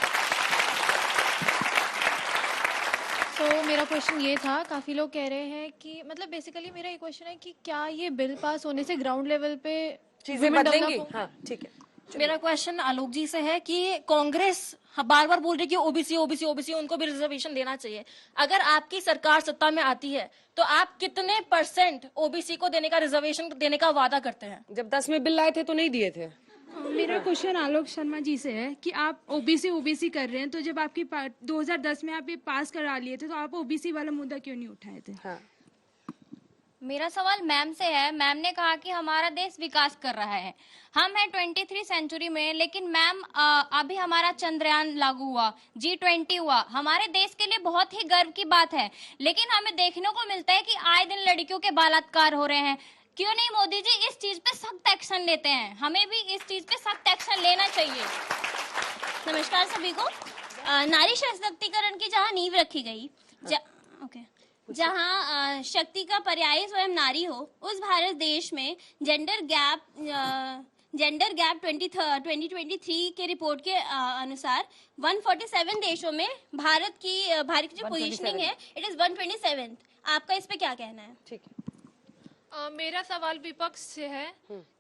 तो मेरा क्वेश्चन ये था, काफी लोग कह रहे हैं कि मतलब बेसिकली मेरा ये क्वेश्चन है कि क्या ये बिल पास होने से ग्राउंड लेवल पे चीजें बदलेंगी? हाँ, ठीक है। मेरा क्वेश्चन आलोक जी से है कि कांग्रेस बार बार बोल रही है कि ओबीसी उनको भी रिजर्वेशन देना चाहिए। अगर आपकी सरकार सत्ता में आती है तो आप कितने % ओबीसी को देने का, रिजर्वेशन देने का वादा करते हैं? जब 10 में बिल लाए थे तो नहीं दिए थे। मेरा क्वेश्चन आलोक शर्मा जी से है कि आप ओबीसी कर रहे हैं, तो जब आपकी 2010 में आप ये पास करा लिए थे तो आप ओबीसी वाला मुद्दा क्यों नहीं उठाए थे? हाँ। मेरा सवाल मैम से है। मैम ने कहा कि हमारा देश विकास कर रहा है, हम हैं 23 सेंचुरी में, लेकिन मैम अभी हमारा चंद्रयान लागू हुआ, G20 हुआ, हमारे देश के लिए बहुत ही गर्व की बात है, लेकिन हमें देखने को मिलता है कि आए दिन लड़कियों के बलात्कार हो रहे हैं। क्यों नहीं मोदी जी इस चीज पे सख्त एक्शन लेते हैं? हमें भी इस चीज पे सख्त एक्शन लेना चाहिए। नमस्कार सभी को। नारी सशक्तिकरण की जहाँ नींव रखी गई, जहाँ शक्ति का पर्याय स्वयं नारी हो, उस भारत देश में जेंडर गैप 2023 के रिपोर्ट के अनुसार 147 देशों में भारत की जो पोजीशनिंग है इट इज 127। आपका इस पे क्या कहना है? ठीक है। मेरा सवाल विपक्ष से है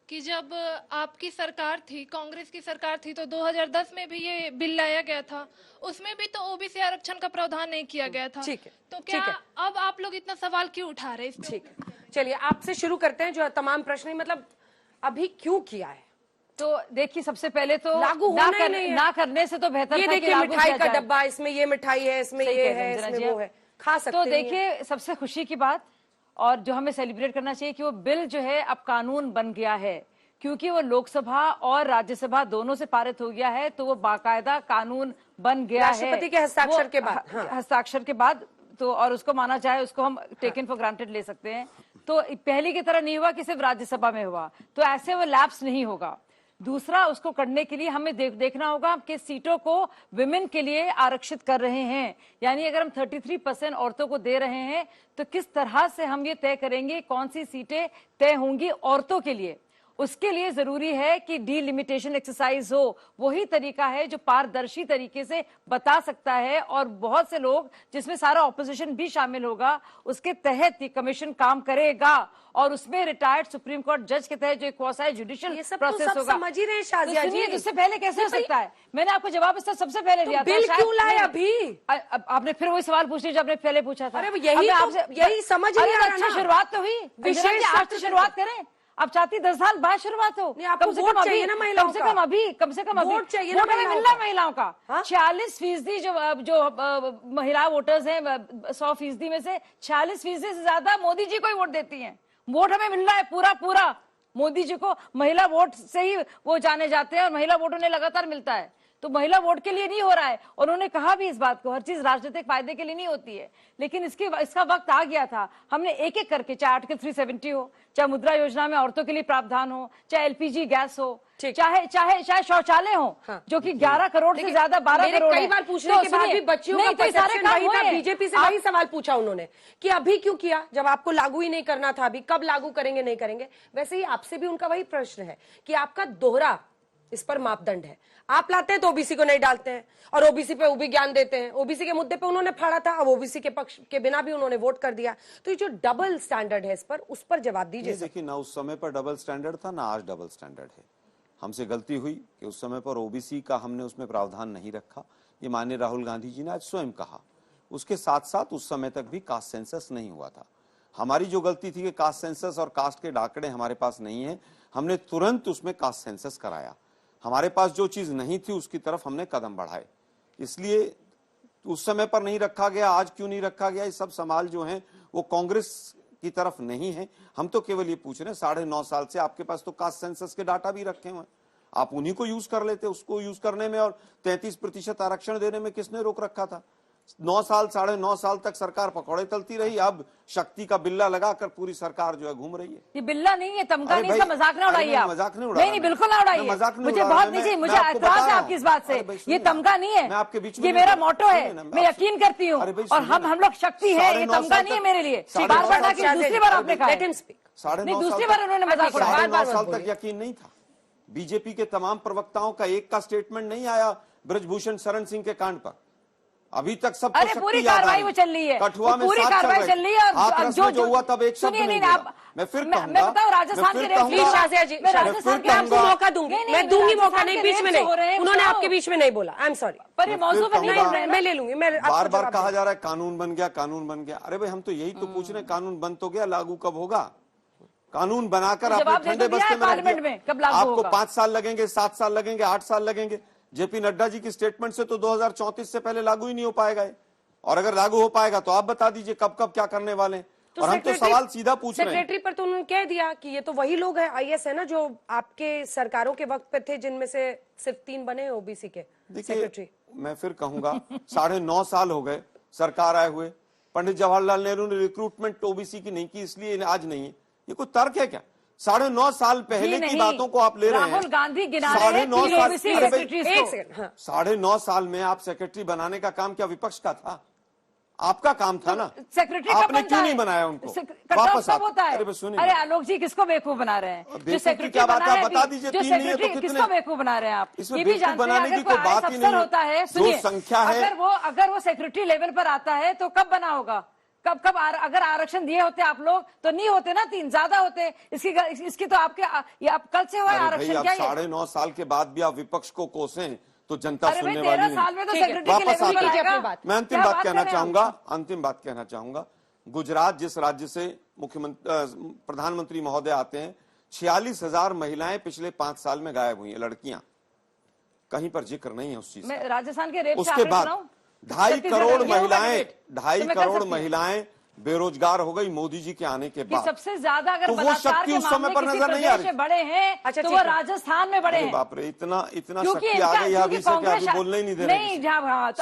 कि जब आपकी सरकार थी, कांग्रेस की सरकार थी, तो 2010 में भी ये बिल लाया गया था, उसमें भी तो ओबीसी आरक्षण का प्रावधान नहीं किया गया था। ठीक है, तो क्या अब आप लोग इतना सवाल क्यों उठा रहे हैं? ठीक है, चलिए आपसे शुरू करते हैं जो तमाम प्रश्न, मतलब अभी क्यों किया है? तो देखिए, सबसे पहले तो लागू ना करने से तो बेहतर ये था कि देखिए लागू मिठाई किया का जाए। डब्बा, इसमें ये मिठाई है, इसमें ये है, इसमें वो है, खा सकते हैं। तो देखिए, सबसे खुशी की बात और जो हमें सेलिब्रेट करना चाहिए कि वो बिल जो है अब कानून बन गया है, क्योंकि वो लोकसभा और राज्यसभा दोनों से पारित हो गया है, तो वो बाकायदा कानून बन गया है राष्ट्रपति के हस्ताक्षर के बाद। हस्ताक्षर के बाद तो, और उसको माना जाए, उसको हम टेकन फॉर ग्रांटेड ले सकते हैं। तो पहले की तरह नहीं हुआ कि सिर्फ राज्यसभा में हुआ, तो ऐसे वो लैप्स नहीं होगा। दूसरा, उसको करने के लिए हमें देखना होगा कि सीटों को विमेन के लिए आरक्षित कर रहे हैं, यानी अगर हम 33% औरतों को दे रहे हैं तो किस तरह से हम ये तय करेंगे कौन सी सीटें तय होंगी औरतों के लिए। उसके लिए जरूरी है कि डीलिमिटेशन एक्सरसाइज हो, वही तरीका है जो पारदर्शी तरीके से बता सकता है, और बहुत से लोग जिसमें सारा ऑपोजिशन भी शामिल होगा, उसके तहत ये कमीशन काम करेगा, और उसमें रिटायर्ड सुप्रीम कोर्ट जज के तहत जो एक क्वासी जुडिशियल प्रोसेस होगा। समझ ही रहे शाजिया जी, इससे पहले कैसे हो सकता है? मैंने आपको जवाब इससे सबसे पहले दिया था। बिल क्यों लाए अभी? आपने फिर वही सवाल पूछ लिया जो आपने पहले पूछा था। अरे यही समझ नहीं आ रहा ना। शुरुआत तो हुई, विशेष आज तो शुरुआत करें। आप चाहती 10 साल बाद शुरुआत हो, कम से कम अभी ना महिलाओं का, कम से कम वोट चाहिए ना महिलाओं का। 46% जो महिला वोटर्स हैं, 100% में से 46% से ज्यादा मोदी जी को ही वोट देती हैं। वोट हमें मिल रहा है पूरा मोदी जी को, महिला वोट से ही वो जाने जाते हैं, और महिला वोट उन्हें लगातार मिलता है। तो महिला वोट के लिए नहीं हो रहा है, और उन्होंने कहा भी इस बात को, हर चीज राजनीतिक फायदे के लिए नहीं होती है, लेकिन इसका वक्त आ गया था। हमने एक एक करके, चाहे आर्टिकल 370 हो, चाहे मुद्रा योजना में औरतों के लिए प्रावधान हो, चाहे LPG गैस हो, चाहे शौचालय हो, जो कि 11 करोड़ से ज्यादा 12 करोड़। कई बार पूछने के बाद भी बच्चियों का परसेप्शन वही था। बीजेपी से वही सवाल पूछा उन्होंने कि अभी क्यों किया, जब आपको लागू ही नहीं करना था, अभी कब लागू करेंगे, नहीं करेंगे। वैसे ही आपसे भी उनका वही प्रश्न है कि आपका दोहरा इस पर मापदंड है। आप लाते हैं तो ओबीसी को नहीं डालते हैं, और ओबीसी पे भी ज्ञान देते हैं। ओबीसी के मुद्दे पे उन्होंने फाड़ा था, अब ओबीसी के पक्ष के बिना भी उन्होंने वोट कर दिया। तो ये जो डबल स्टैंडर्ड है, इस पर, उस पर जवाब दीजिए। देखिए, ना उस समय पर डबल स्टैंडर्ड था, ना आज डबल स्टैंडर्ड है। हमसे गलती हुई कि उस समय पर ओबीसी का हमने उसमें प्रावधान नहीं रखा, ये माननीय राहुल गांधी जी ने आज स्वयं कहा। उसके साथ साथ उस समय तक भी कास्ट सेंसस नहीं हुआ था। हमारी जो गलती थी कि कास्ट सेंसस और कास्ट के आंकड़े हमारे पास नहीं है, हमने तुरंत उसमें कास्ट सेंसस कराया। हमारे पास जो चीज नहीं थी उसकी तरफ हमने कदम बढ़ाए, इसलिए उस समय पर नहीं रखा गया। आज क्यों नहीं रखा गया, ये सब सवाल जो हैं वो कांग्रेस की तरफ नहीं है। हम तो केवल ये पूछ रहे हैं, 9.5 साल से आपके पास तो कास्ट सेंसस के डाटा भी रखे हुए हैं, आप उन्हीं को यूज कर लेते। उसको यूज करने में और 33% आरक्षण देने में किसने रोक रखा था? 9 साल 9.5 साल तक सरकार पकौड़े तलती रही, अब शक्ति का बिल्ला लगाकर पूरी सरकार जो है घूम रही है। ये बिल्ला नहीं है, तमगा नहीं, इसका मजाक ना उड़ाइए आप। मजाक नहीं उड़ा, नहीं बिल्कुल ना उड़ाइए, मुझे बहुत नीचे, मुझे एतराज है आपकी इस बात से। ये तमगा नहीं है, ये मेरा मोटो है, मैं यकीन करती हूँ, और हम लोग शक्ति है, ये तमगा नहीं है मेरे लिए। बार-बार दूसरी बार आपने कहा, दूसरी बार उन्होंने मजाक उड़ाया। 9.5 साल तक यकीन नहीं था। बीजेपी के तमाम प्रवक्ताओं का एक का स्टेटमेंट नहीं आया ब्रजभूषण शरण सिंह के कांड पर। अभी तक सब पूरी कार्रवाई वो चल रही है, कठुआ में पूरी कार्रवाई चल रही है, और जो हुआ तब एक शब्द नहीं आप, मैं फिर मैं बताऊं, राजस्थान के आपको मौका दूंगी, मैं दूंगी मौका, नहीं बीच में नहीं, उन्होंने आपके बीच में नहीं बोला, आई एम सॉरी, पर ये मौजूद पर नहीं, मैं ले लूंगी। बार बार कहा जा रहा है कानून बन गया, कानून बन गया। अरे भाई, हम तो यही तो पूछ रहे हैं, कानून बन तो गया, लागू कब होगा? कानून बनाकर आपने ठंडे बस्ते में आपको 5 साल लगेंगे, 7 साल लगेंगे, 8 साल लगेंगे। जेपी नड्डा जी की स्टेटमेंट से तो 2034 से पहले लागू ही नहीं हो पाएगा, और अगर लागू हो पाएगा तो आप बता दीजिए कब कब क्या करने वाले हैं। तो और हम तो सवाल सीधा पूछ रहे हैं। सेक्रेटरी पर तो उन्होंने कह दिया कि ये तो वही लोग हैं, IS है ना, जो आपके सरकारों के वक्त पे थे, जिनमें से सिर्फ 3 बने ओबीसी के। देखिए, मैं फिर कहूंगा 9.5 साल हो गए सरकार आए हुए। पंडित जवाहरलाल नेहरू ने रिक्रूटमेंट ओबीसी की नहीं की, इसलिए आज नहीं है। ये कोई तर्क है क्या? 9.5 साल पहले की बातों को आप ले रहे हैं। राहुल गांधी 9.5 साल में आप सेक्रेटरी बनाने का काम क्या विपक्ष का था? आपका काम था ना। सेक्रेटरी आपने क्यों नहीं बनाया उनको? वापस होता है। अरे आलोक जी, किसको बेवकूफ बना रहे हैं? जो सेक्रेटरी क्या बात है, बता दीजिए। 3 नहीं है तो कितने? किसको बेवकूफ बना रहे हैं आप? ये भी जानते हैं, बनाने की कोई बात ही नहीं होता है। सुनिए, संख्या है, अगर वो सेक्रेटरी लेवल पर आता है तो कब बना होगा? कब अगर आरक्षण दिए होते आप लोग तो नहीं होते ना, 3 ज्यादा होते। इसकी तो आपके ये आप कल से हुआ है आरक्षण, क्या 9.5 साल के बाद भी आप विपक्ष को कोसें तो जनता सुनने वाली 13 साल में तो वापस आते। मैं अंतिम बात कहना चाहूंगा, गुजरात जिस राज्य से प्रधानमंत्री महोदय आते हैं, 46,000 महिलाएं पिछले 5 साल में गायब हुई हैं, लड़कियां, कहीं पर जिक्र नहीं है उस चीज का। राजस्थान के रेप उसके बाद 2.5 करोड़ महिलाएं बेरोजगार हो गई मोदी जी के आने के बाद। सबसे ज्यादा अगर तो वो शक्ति उस समय पर नजर नहीं आ रही। बड़े हैं तो वो राजस्थान में बड़े हैं। बाप रे, इतना शक्ति आ गई अभी से कि अभी बोलने ही नहीं दे रहे। नहीं, तो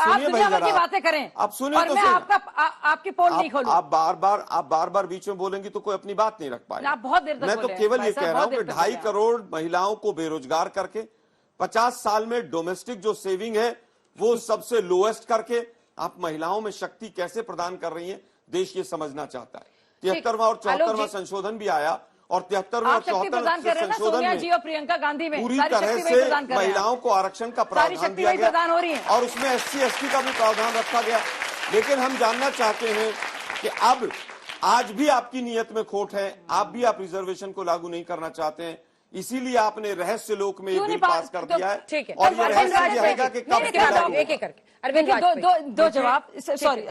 आप दुनिया भर की बातें करें, आप सुनिए और मैं आपकी पोल नहीं खोलूं। आप बार बार बीच में बोलेंगी तो कोई अपनी बात नहीं रख पाएगा। आप बहुत देर तक मैं तो केवल ये कह रहा हूँ कि 2.5 करोड़ महिलाओं को बेरोजगार करके 50 साल में डोमेस्टिक जो सेविंग है वो सबसे लोएस्ट करके आप महिलाओं में शक्ति कैसे प्रदान कर रही हैं, देश ये समझना चाहता है। 73वां और 74वां संशोधन भी आया और 73वें और 74वें संशोधन में प्रियंका गांधी में पूरी तरह से महिलाओं को आरक्षण का प्रावधान दिया गया और उसमें SC ST का भी प्रावधान रखा गया। लेकिन हम जानना चाहते हैं कि अब आज भी आपकी नीयत में खोट है, आप रिजर्वेशन को लागू नहीं करना चाहते हैं, इसीलिए आपने रहस्य लोक में ये बिल पास कर दिया है। ठीक है, और ये रहस्य रहेगा कि कब एक एक करके अरविंद दो जवाब, सॉरी,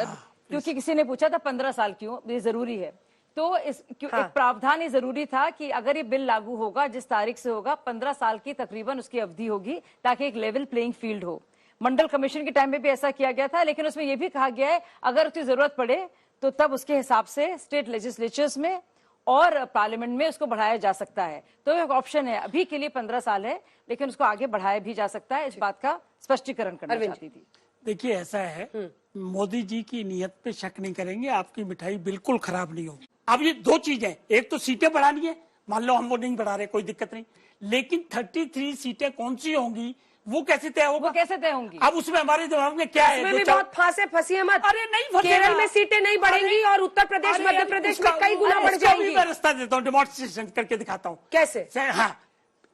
क्योंकि किसी ने पूछा था 15 साल क्यों ये जरूरी है, तो एक प्रावधान ये जरूरी था कि अगर ये बिल लागू होगा जिस तारीख से होगा 15 साल की तकरीबन उसकी अवधि होगी, ताकि एक लेवल प्लेइंग फील्ड हो। मंडल कमीशन के टाइम में भी ऐसा किया गया था, लेकिन उसमें यह भी कहा गया है अगर उसकी जरूरत पड़े तो तब उसके हिसाब से स्टेट लेजिस्लेचर्स में और पार्लियामेंट में उसको बढ़ाया जा सकता है। तो एक ऑप्शन है, अभी के लिए 15 साल है, लेकिन उसको आगे बढ़ाया भी जा सकता है। इस बात का स्पष्टीकरण करना चाहती थी। देखिए ऐसा है, मोदी जी की नीयत पे शक नहीं करेंगे, आपकी मिठाई बिल्कुल खराब नहीं होगी। अब ये 2 चीजें, एक तो सीटें बढ़ानी है, मान लो हम वो नहीं बढ़ा रहे, कोई दिक्कत नहीं, लेकिन 33 सीटें कौन सी होंगी वो कैसे तय होगा? वो कैसे तय होंगी? अब उसमें हमारे दिमाग में क्या है? इसमें भी बहुत फंसी मत। अरे नहीं, केरल में सीटें नहीं बढ़ेंगी और उत्तर प्रदेश मध्य प्रदेश में कई गुना बढ़ जाएंगी। मैं रास्ता देता हूँ, डेमोन्स्ट्रेशन करके दिखाता हूँ कैसे। हाँ,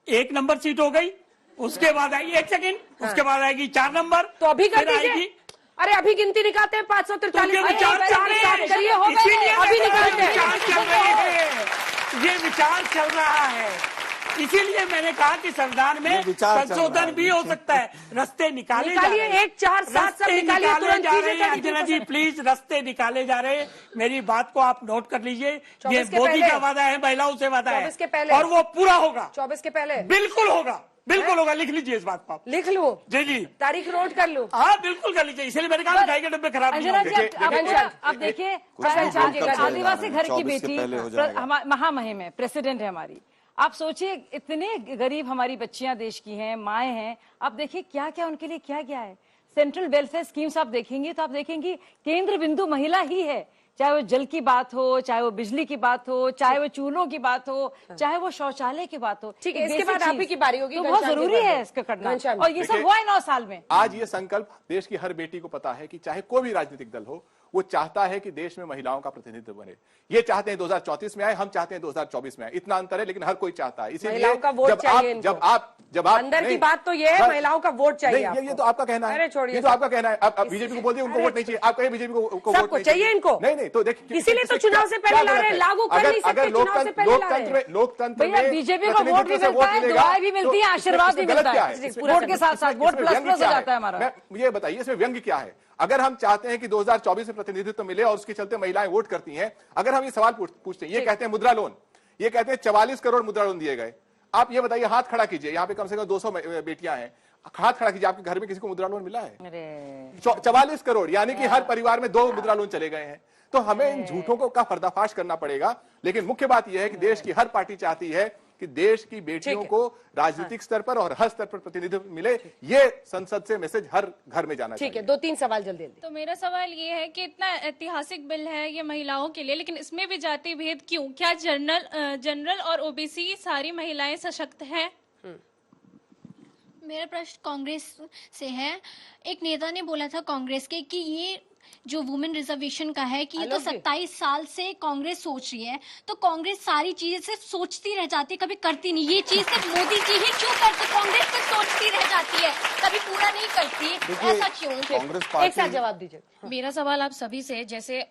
1 नंबर सीट हो गई, उसके बाद आएगी 1 सेकेंड, उसके बाद आएगी 4 नंबर, तो अभी कर दीजिए। अरे अभी गिनती निकालते हैं 543 करिए, अभी निकालते हैं। ये विचार चल रहा है, इसीलिए मैंने कहा कि संविधान में संशोधन भी हो सकता है। रास्ते निकाले जा रहे हैं, 1 4 7 सब निकालिए तुरंत। अंजना जी प्लीज, रास्ते निकाले जा रहे हैं, मेरी बात को आप नोट कर लीजिए। ये मोदी का वादा है, महिलाओं से वादा है, 24 के पहले, और वो पूरा होगा। 24 के पहले बिल्कुल होगा, बिल्कुल होगा। लिख लीजिए इस बात को, आप लिख लो जी, तारीख नोट कर लो। हाँ बिल्कुल कर लीजिए, इसलिए मैंने कहा मिठाई के डब्बे खराब नहीं होंगे। अब देखिए, आदिवासी घर की बेटी महामहिम है, प्रेसिडेंट है हमारी। आप सोचिए इतने गरीब हमारी बच्चियां देश की हैं, माएँ हैं, आप देखिए क्या क्या उनके लिए क्या क्या है। सेंट्रल वेलफेयर स्कीम्स आप देखेंगी तो आप देखेंगी केंद्र बिंदु महिला ही है, चाहे वो जल की बात हो, चाहे वो बिजली की बात हो, चाहे वो चूल्हों की बात हो, चाहे वो शौचालय की बात हो। ठीक है, इसके बाद आप ही की बारी होगी। तो बहुत जरूरी है इसका करना, और ये सब हुआ है 9 साल में। आज ये संकल्प देश की हर बेटी को पता है कि चाहे कोई भी राजनीतिक दल हो, वो चाहता है कि देश में महिलाओं का प्रतिनिधित्व बने। ये चाहते हैं 2034 में आए, हम चाहते हैं 2024 में आए, इतना अंतर है, लेकिन हर कोई चाहता है। इसीलिए जब आप अंदर की बात तो ये है, महिलाओं का वोट चाहिए। ये तो आपका कहना है, ये तो आपका कहना है। अब बीजेपी को बोल दिए उनको वोट नहीं चाहिए, आप कहें बीजेपी को वोट नहीं चाहिए इनको। नहीं, तो देखिए, इसीलिए तो चुनाव से पहले ला रहे, लागू कर नहीं सकते, लोकतंत्र में बीजेपी को वोट भी मिलता है, दुआएं भी मिलती है, आशीर्वाद भी मिलता है, वोट के साथ साथ वोट प्लस हो जाता है हमारा। ये बताइए इसमें व्यंग्य क्या है? अगर हम चाहते हैं कि 2024 में प्रतिनिधित्व मिले और उसके चलते महिलाएं वोट करती हैं, अगर हम ये सवाल पूछते हैं, ये कहते हैं मुद्रा लोन, ये कहते हैं 44 करोड़ मुद्रा लोन दिए गए, आप ये बताइए, हाथ खड़ा कीजिए, यहाँ पे कम से कम 200 बेटियां हैं, हाथ खड़ा कीजिए, आपके घर में किसी को मुद्रा लोन मिला है? 44 करोड़, यानी कि हर परिवार में 2 मुद्रा लोन चले गए हैं। तो हमें इन झूठों का पर्दाफाश करना पड़ेगा। लेकिन मुख्य बात यह है कि देश की हर पार्टी चाहती है कि देश की बेटियों को राजनीतिक स्तर पर और हर स्तर पर प्रतिनिधित्व मिले। ये संसद से मैसेज हर घर में जाना चाहिए। ठीक है, 2-3 सवाल जल्दी। तो मेरा सवाल ये है कि इतना ऐतिहासिक बिल है ये महिलाओं के लिए, लेकिन इसमें भी जाति भेद क्यों? क्या जनरल और ओबीसी सारी महिलाएं सशक्त हैं? मेरा प्रश्न कांग्रेस से है। एक नेता ने बोला था कांग्रेस के कि ये जो वुमेन रिजर्वेशन का है कि ये तो 27 साल से कांग्रेस सोच रही है, तो कांग्रेस सारी चीजें सिर्फ सोचती रह जाती है, कभी करती नहीं। ये चीज सिर्फ मोदी जी ही क्यों करते? कांग्रेस सिर्फ सोचती रह जाती है, कभी पूरा नहीं करती, ऐसा क्यों? कांग्रेस पार्टी, एक साथ जवाब दीजिए। मेरा सवाल आप सभी से, जैसे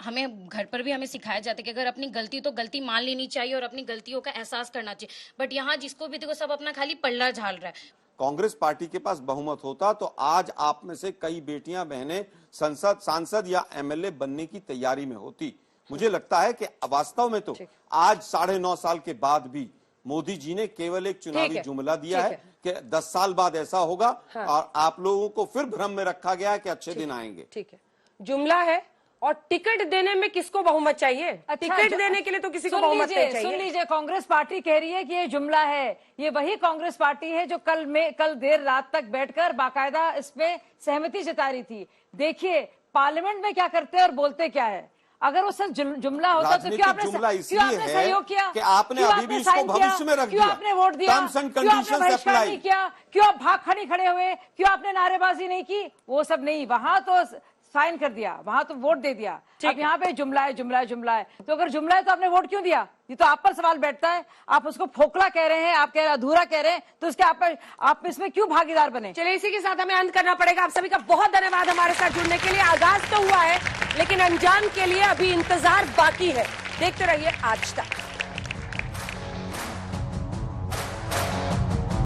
हमें घर पर भी हमें सिखाया जाता है कि अगर अपनी गलती तो गलती मान लेनी चाहिए और अपनी गलतियों का एहसास करना चाहिए, बट यहाँ जिसको भी देखो सब अपना खाली पल्ला झाल रहा है। कांग्रेस पार्टी के पास बहुमत होता तो आज आप में से कई बेटियां बहनें संसद सांसद या एमएलए बनने की तैयारी में होती। मुझे लगता है कि वास्तव में तो आज 9.5 साल के बाद भी मोदी जी ने केवल एक चुनावी जुमला दिया है कि 10 साल बाद ऐसा होगा, और आप लोगों को फिर भ्रम में रखा गया है कि अच्छे दिन आएंगे। ठीक है, जुमला है। और टिकट देने में किसको बहुमत चाहिए? टिकट देने के लिए तो किसी को बहुमत नहीं चाहिए। सुन लीजिए, कांग्रेस पार्टी कह रही है कि ये जुमला है। ये वही कांग्रेस पार्टी है जो कल देर रात तक बैठकर बाकायदा इसमें सहमति जता रही थी। देखिए पार्लियामेंट में क्या करते हैं और बोलते क्या है। अगर वो सिर्फ जुमला होता तो क्यों आपने सहयोग किया? कि आपने अभी भी इसको भविष्य में रख दिया, क्यों आपने वोट दिया? टर्म्स एंड क्यों आपने कंडीशंस बहिष्कार अप्लाई नहीं किया? क्यों आप भाग खड़े हुए? क्यों आपने नारेबाजी नहीं की? वो सब नहीं, वहां तो साइन कर दिया, वहां तो वोट दे दिया। अब यहाँ पे जुमला है, जुमला है, जुमला है। तो अगर जुमला है तो आपने वोट क्यों दिया? ये तो आप पर सवाल बैठता है। आप उसको फोकला कह रहे हैं, आप कह रहे हैं अधूरा कह रहे हैं, तो इसके आप इसमें क्यों भागीदार बने? चलिए इसी के साथ हमें अंत करना पड़ेगा। आप सभी का बहुत धन्यवाद हमारे साथ जुड़ने के लिए। आगाज तो हुआ है लेकिन अंजाम के लिए अभी इंतजार बाकी है। देखते रहिए आज तक।